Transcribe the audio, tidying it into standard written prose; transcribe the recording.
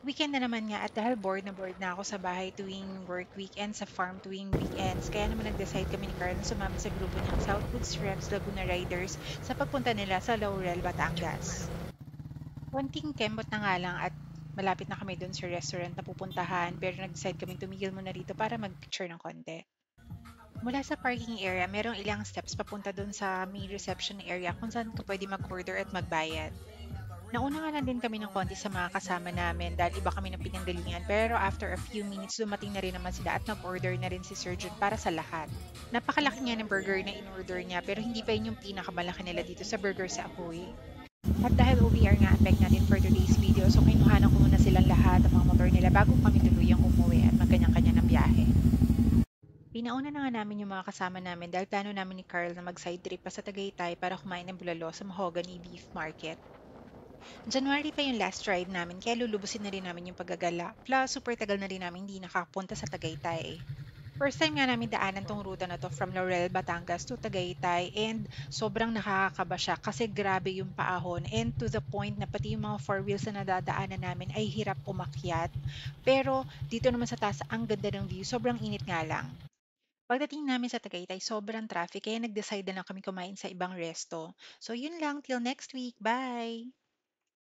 Weekend na naman nga at dahil bored na ako sa bahay tuwing work weekend, sa farm tuwing weekends, kaya naman nag-decide kami ni Carl na sumama sa grupo niyang Southwoods Reps Laguna Riders sa pagpunta nila sa Laurel, Batangas. Konting kembot na nga lang at malapit na kami dun sa restaurant na pupuntahan pero nag-decide kaming tumigil muna rito para mag-picture ng konti. Mula sa parking area, merong ilang steps papunta dun sa main reception area kung saan ka pwede mag-order at magbayad. Nauna nga lang din kami ng konti sa mga kasama namin dahil iba kami ng pinanggalingan pero after a few minutes dumating na rin naman sila at nag-order na rin si Sir Jun para sa lahat. Napakalaki nga ng burger na in-order niya pero hindi pa yun yung pinakamalaki nila dito sa burger sa Apoy. At dahil OVR nga ang peg natin for today's video, so kinuhanan ko muna silang lahat ng mga motor nila bago kami tuluyang umuwi at magkanyang-kanya ng biyahe. Pinauna na nga namin yung mga kasama namin dahil plano namin ni Carl na mag-side trip pa sa Tagaytay para kumain ng bulalo sa Mahogany Beef Market. January pa yung last ride namin kaya lulubusin na rin namin yung paggagala. Plus, super tagal na rin namin hindi nakapunta sa Tagaytay. First time nga namin daanan tong ruta na to from Laurel, Batangas to Tagaytay and sobrang nakakakaba siya kasi grabe yung paahon and to the point na pati yung mga four wheels na nadadaanan namin ay hirap umakyat. Pero dito naman sa taas, ang ganda ng view, sobrang init nga lang. Pagdating namin sa Tagaytay, sobrang traffic kaya nag-decide na lang kami kumain sa ibang resto. So yun lang, till next week, bye!